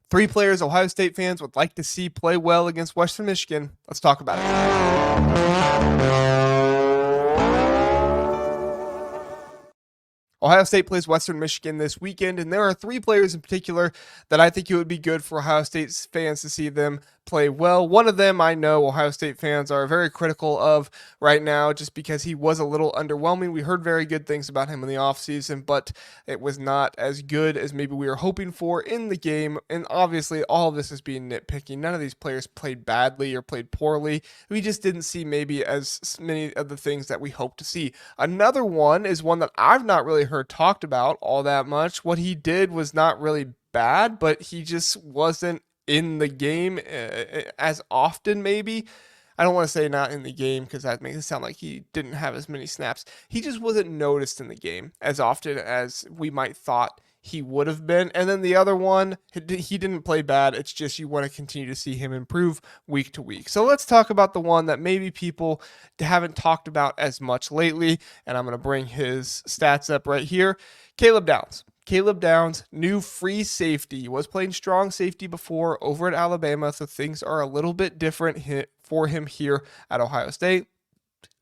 Three players Ohio State fans would like to see play well against Western Michigan. Let's talk about it. Ohio State plays Western Michigan this weekend, and there are three players in particular that I think it would be good for Ohio State fans to see them play well. One of them I know Ohio State fans are very critical of right now just because he was a little underwhelming. We heard very good things about him in the offseason, but it was not as good as maybe we were hoping for in the game. And obviously, all of this is being nitpicky. None of these players played badly or played poorly. We just didn't see maybe as many of the things that we hoped to see. Another one is one that I've not really heard talked about all that much. What he did was not really bad, but he just wasn't in the game as often, maybe. I don't want to say not in the game because that makes it sound like he didn't have as many snaps. He just wasn't noticed in the game as often as we might thought he would have been. And then the other one, he didn't play bad. It's just you want to continue to see him improve week to week. So let's talk about the one that maybe people haven't talked about as much lately. And I'm going to bring his stats up right here. Caleb Downs. Caleb Downs, new free safety. He was playing strong safety before over at Alabama, so things are a little bit different for him here at Ohio State.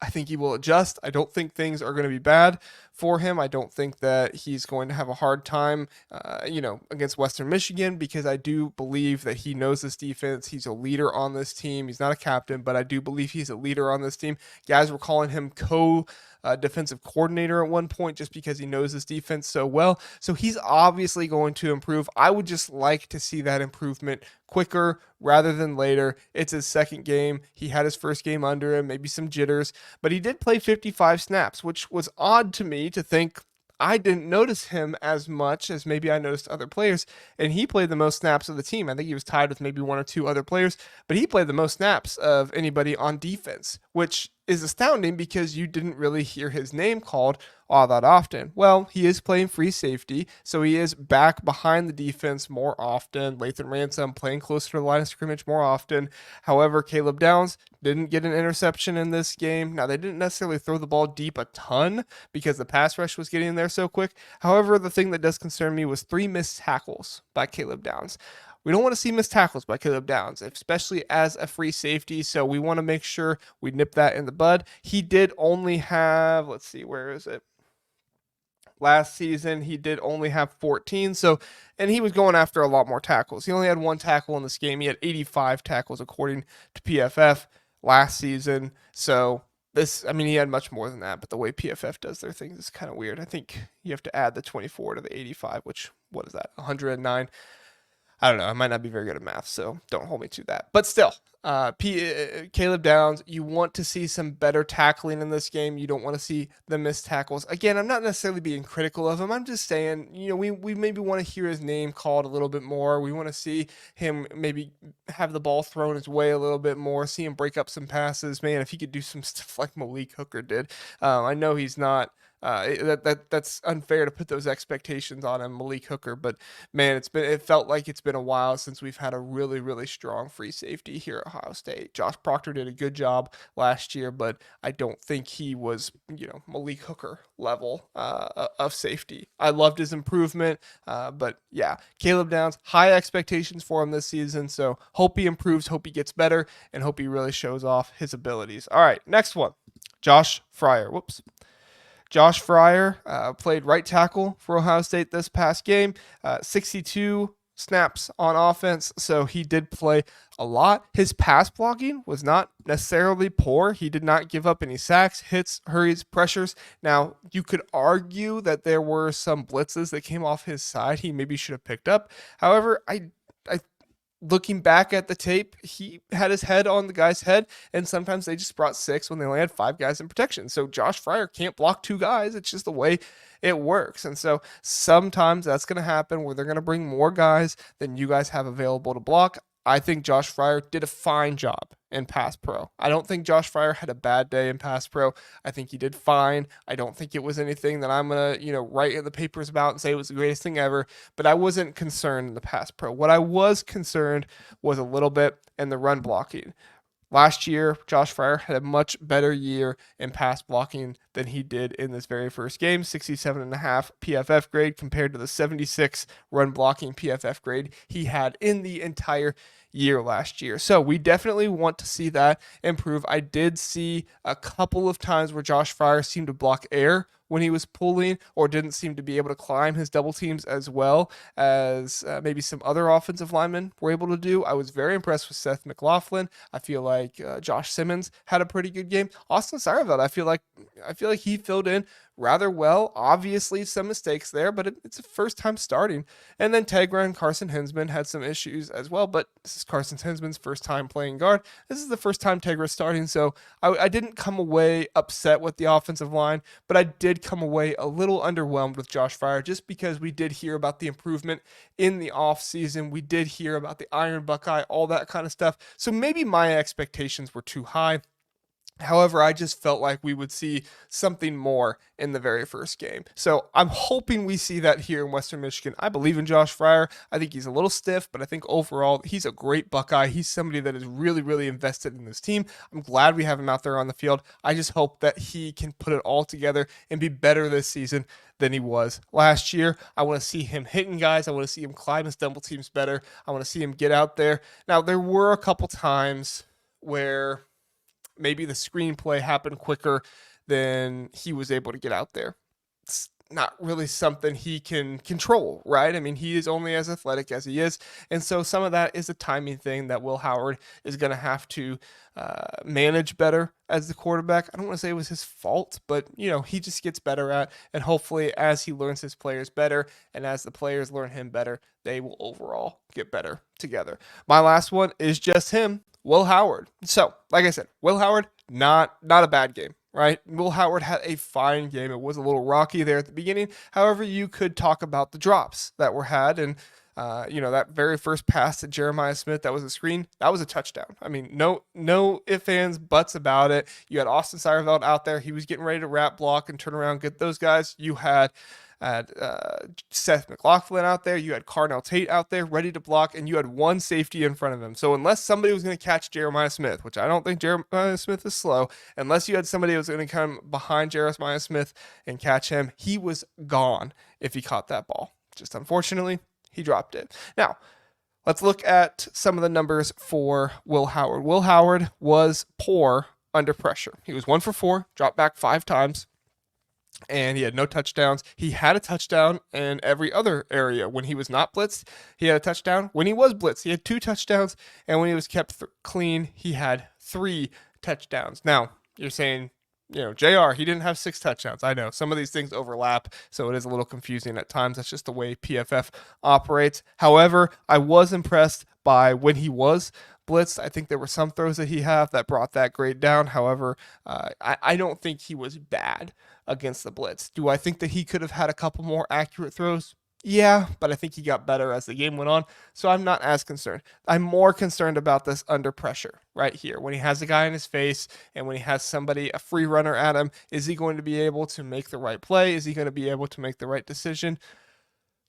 I think he will adjust. I don't think things are going to be bad for him. I don't think that he's going to have a hard time, against Western Michigan, because I do believe that he knows this defense. He's a leader on this team. He's not a captain, but I do believe he's a leader on this team. Guys were calling him defensive coordinator at one point just because he knows his defense so well. So he's obviously going to improve. I would just like to see that improvement quicker rather than later. It's his second game. He had his first game under him, maybe some jitters, but he did play 55 snaps, which was odd to me to think. I didn't notice him as much as maybe I noticed other players, and he played the most snaps of the team. I think he was tied with maybe one or two other players, but he played the most snaps of anybody on defense, which is astounding because you didn't really hear his name called all that often. Well, he is playing free safety, so he is back behind the defense more often. Lathan Ransom playing closer to the line of scrimmage more often. However, Caleb Downs didn't get an interception in this game. Now, they didn't necessarily throw the ball deep a ton because the pass rush was getting there so quick. However, the thing that does concern me was 3 missed tackles by Caleb Downs. We don't want to see missed tackles by Caleb Downs, especially as a free safety. So we want to make sure we nip that in the bud. He did only have, let's see, where is it? Last season, he did only have 14. So, and he was going after a lot more tackles. He only had 1 tackle in this game. He had 85 tackles according to PFF last season. So he had much more than that, but the way PFF does their things is kind of weird. I think you have to add the 24 to the 85, which, what is that? 109. I don't know. I might not be very good at math, so don't hold me to that. But still, Caleb Downs, you want to see some better tackling in this game. You don't want to see the missed tackles. Again, I'm not necessarily being critical of him. I'm just saying, we maybe want to hear his name called a little bit more. We want to see him maybe have the ball thrown his way a little bit more, see him break up some passes. Man, if he could do some stuff like Malik Hooker did. I know he's not. That's unfair to put those expectations on him, Malik Hooker, but man, it felt like it's been a while since we've had a really, really strong free safety here at Ohio State. Josh Proctor did a good job last year, but I don't think he was, Malik Hooker level of safety. I loved his improvement, but yeah, Caleb Downs, high expectations for him this season, so hope he improves, hope he gets better, and hope he really shows off his abilities. All right, next one, Josh Frier. Josh Frier played right tackle for Ohio State this past game, 62 snaps on offense, so he did play a lot. His pass blocking was not necessarily poor. He did not give up any sacks, hits, hurries, pressures. Now, you could argue that there were some blitzes that came off his side he maybe should have picked up. However, I looking back at the tape, he had his head on the guy's head, and sometimes they just brought 6 when they only had 5 guys in protection. So Josh Frier can't block 2 guys. It's just the way it works. And so sometimes that's going to happen where they're going to bring more guys than you guys have available to block. I think Josh Frier did a fine job in pass pro. I don't think Josh Frier had a bad day in pass pro. I think he did fine. I don't think it was anything that I'm going to, write in the papers about and say it was the greatest thing ever, but I wasn't concerned in the pass pro. What I was concerned was a little bit in the run blocking. Last year, Josh Frier had a much better year in pass blocking than he did in this very first game, 67.5 PFF grade compared to the 76 run blocking PFF grade he had in the entire year last year. So we definitely want to see that improve. I did see a couple of times where Josh Frier seemed to block air when he was pulling, or didn't seem to be able to climb his double teams as well as maybe some other offensive linemen were able to do. I was very impressed with Seth McLaughlin. I feel like Josh Simmons had a pretty good game. Austin Seierveld, I feel like he filled in rather well. Obviously, some mistakes there, but it's a first time starting. And then Tegra and Carson Hinsman had some issues as well, but this is Carson Hinsman's first time playing guard. This is the first time Tegra's starting, so I didn't come away upset with the offensive line, but I did come away a little underwhelmed with Josh Frier just because we did hear about the improvement in the offseason. We did hear about the Iron Buckeye, all that kind of stuff. So maybe my expectations were too high. However, I just felt like we would see something more in the very first game. So I'm hoping we see that here in Western Michigan. I believe in Josh Frier. I think he's a little stiff, but I think overall he's a great Buckeye. He's somebody that is really, really invested in this team. I'm glad we have him out there on the field. I just hope that he can put it all together and be better this season than he was last year. I want to see him hitting guys. I want to see him climb his double teams better. I want to see him get out there. Now, there were a couple times where maybe the screenplay happened quicker than he was able to get out there. It's not really something he can control, right? I mean, he is only as athletic as he is. And so some of that is a timing thing that Will Howard is going to have to manage better as the quarterback. I don't want to say it was his fault, but, he just gets better at. And hopefully as he learns his players better and as the players learn him better, they will overall get better together. My last one is just him. Will Howard. So, like I said, Will Howard, not a bad game, right? Will Howard had a fine game. It was a little rocky there at the beginning. However, you could talk about the drops that were had, and that very first pass to Jeremiah Smith, that was a screen, that was a touchdown. I mean, no ifs, ands, buts about it. You had Austin Seierveld out there. He was getting ready to wrap block and turn around, get those guys. You had Seth McLaughlin out there, you had Carnell Tate out there ready to block, and you had one safety in front of him. So unless somebody was going to catch Jeremiah Smith, which I don't think Jeremiah Smith is slow, unless you had somebody who was going to come behind Jeremiah Smith and catch him, he was gone if he caught that ball. Just unfortunately, he dropped it. Now, let's look at some of the numbers for Will Howard. Will Howard was poor under pressure. He was 1 for 4, dropped back 5 times, and he had no touchdowns. He had a touchdown in every other area. When he was not blitzed, he had a touchdown. When he was blitzed, he had 2 touchdowns. And when he was kept clean, he had 3 touchdowns. Now, you're saying, JR, he didn't have 6 touchdowns. I know some of these things overlap, so it is a little confusing at times. That's just the way PFF operates. However, I was impressed by when he was blitzed. I think there were some throws that he had that brought that grade down. However, I don't think he was bad against the blitz. Do I think that he could have had a couple more accurate throws? Yeah, but I think he got better as the game went on, so I'm not as concerned. I'm more concerned about this under pressure right here. When he has a guy in his face and when he has somebody, a free runner at him, is he going to be able to make the right play? Is he going to be able to make the right decision?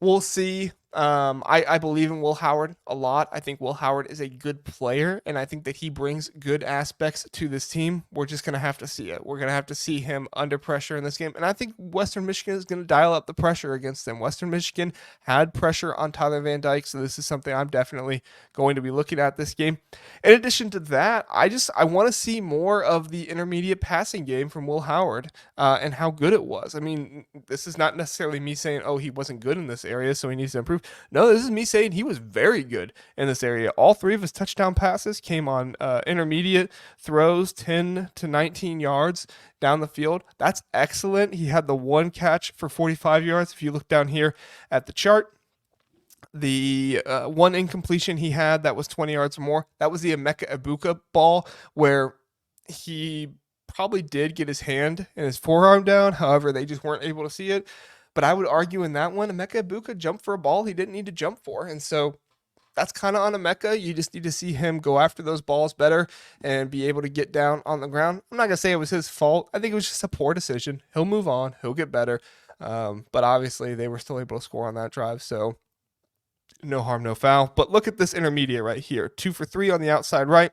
We'll see. I believe in Will Howard a lot. I think Will Howard is a good player, and I think that he brings good aspects to this team. We're just going to have to see it. We're going to have to see him under pressure in this game, and I think Western Michigan is going to dial up the pressure against them. Western Michigan had pressure on Tyler Van Dyke, so this is something I'm definitely going to be looking at this game. In addition to that, I want to see more of the intermediate passing game from Will Howard and how good it was. I mean, this is not necessarily me saying, oh, he wasn't good in this area, so he needs to improve. No, this is me saying he was very good in this area. All 3 of his touchdown passes came on intermediate throws, 10 to 19 yards down the field. That's excellent. He had the 1 catch for 45 yards. If you look down here at the chart, the 1 incompletion he had that was 20 yards or more, that was the Emeka Ibuka ball where he probably did get his hand and his forearm down. However, they just weren't able to see it. But I would argue in that one, Emeka Ibuka jumped for a ball he didn't need to jump for. And so that's kind of on Emeka. You just need to see him go after those balls better and be able to get down on the ground. I'm not going to say it was his fault. I think it was just a poor decision. He'll move on. He'll get better. But obviously they were still able to score on that drive. So no harm, no foul. But look at this intermediate right here. 2 for 3 on the outside right.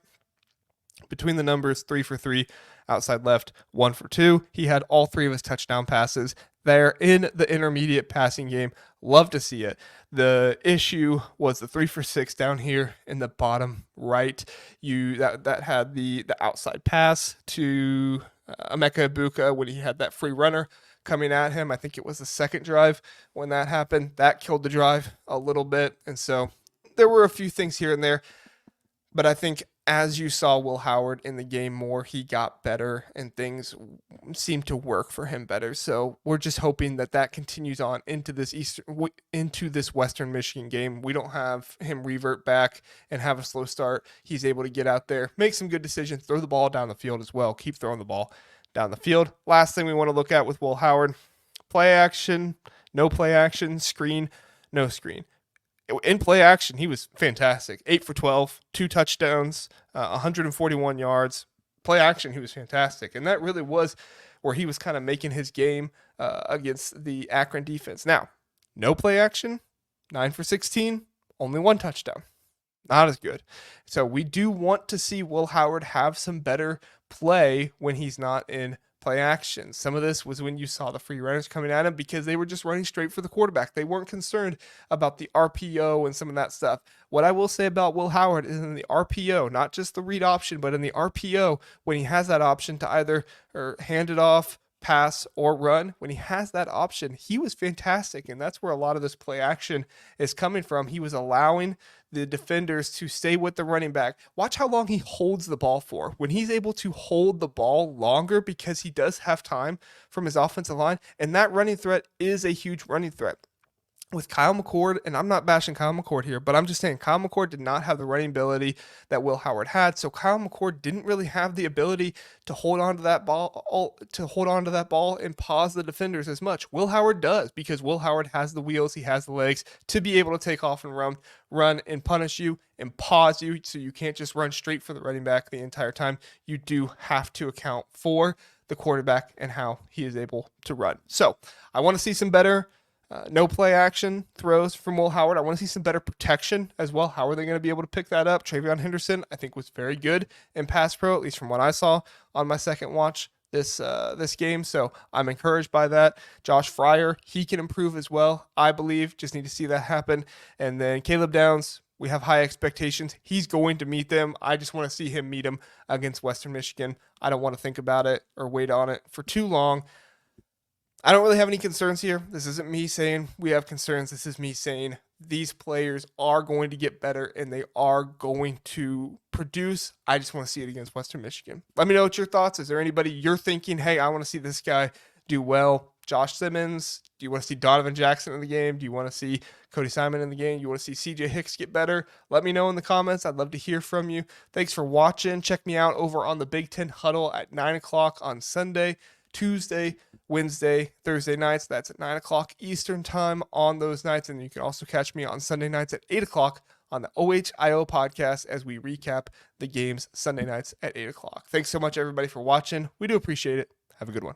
Between the numbers, 3 for 3 outside left, 1 for 2. He had all 3 of his touchdown passes there in the intermediate passing game. Love to see it. The issue was the 3 for 6 down here in the bottom right. That had the outside pass to Emeka Ibuka when he had that free runner coming at him. I think it was the second drive when that happened. That killed the drive a little bit. And so there were a few things here and there. But I think as you saw Will Howard in the game more, he got better and things seemed to work for him better. So we're just hoping that that continues on into this Western Michigan game. We don't have him revert back and have a slow start. He's able to get out there, make some good decisions, throw the ball down the field as well. Keep throwing the ball down the field. Last thing we want to look at with Will Howard, play action, no play action, screen, no screen. In play action, he was fantastic. 8 for 12, 2 touchdowns, 141 yards. Play action, he was fantastic. And that really was where he was kind of making his game against the Akron defense. Now, no play action, 9 for 16, only 1 touchdown. Not as good. So we do want to see Will Howard have some better play when he's not in play action. Some of this was when you saw the free runners coming at him because they were just running straight for the quarterback. They weren't concerned about the RPO and some of that stuff. What I will say about Will Howard is in the RPO, not just the read option, but in the RPO, when he has that option to either hand it off, pass, or run, when he has that option, he was fantastic. And that's where a lot of this play action is coming from. He was allowing the defenders to stay with the running back. Watch how long he holds the ball for. When he's able to hold the ball longer because he does have time from his offensive line, and that running threat is a huge running threat. With Kyle McCord, and I'm not bashing Kyle McCord here, but I'm just saying Kyle McCord did not have the running ability that Will Howard had. So Kyle McCord didn't really have the ability to hold on to that ball, and pause the defenders as much. Will Howard does, because Will Howard has the wheels, he has the legs to be able to take off and run and punish you and pause you. So you can't just run straight for the running back the entire time. You do have to account for the quarterback and how he is able to run. So I want to see some better no play action throws from Will Howard. I want to see some better protection as well. How are they going to be able to pick that up? Travion Henderson, I think, was very good in pass pro, at least from what I saw on my second watch this game. So I'm encouraged by that. Josh Frier, he can improve as well, I believe. Just need to see that happen. And then Caleb Downs, we have high expectations. He's going to meet them. I just want to see him meet them against Western Michigan. I don't want to think about it or wait on it for too long. I don't really have any concerns here. This isn't me saying we have concerns. This is me saying these players are going to get better and they are going to produce. I just want to see it against Western Michigan. Let me know what your thoughts. Is there anybody you're thinking, hey, I want to see this guy do well? Josh Simmons? Do you want to see Donovan Jackson in the game? Do you want to see Cody Simon in the game? Do you want to see CJ Hicks get better? Let me know in the comments. I'd love to hear from you. Thanks for watching. Check me out over on the Big Ten Huddle at 9 o'clock on Sunday, Tuesday, Wednesday, Thursday nights. That's at 9 o'clock Eastern time on those nights. And you can also catch me on Sunday nights at 8 o'clock on the OHIO podcast as we recap the games Sunday nights at 8 o'clock. Thanks so much, everybody, for watching. We do appreciate it. Have a good one.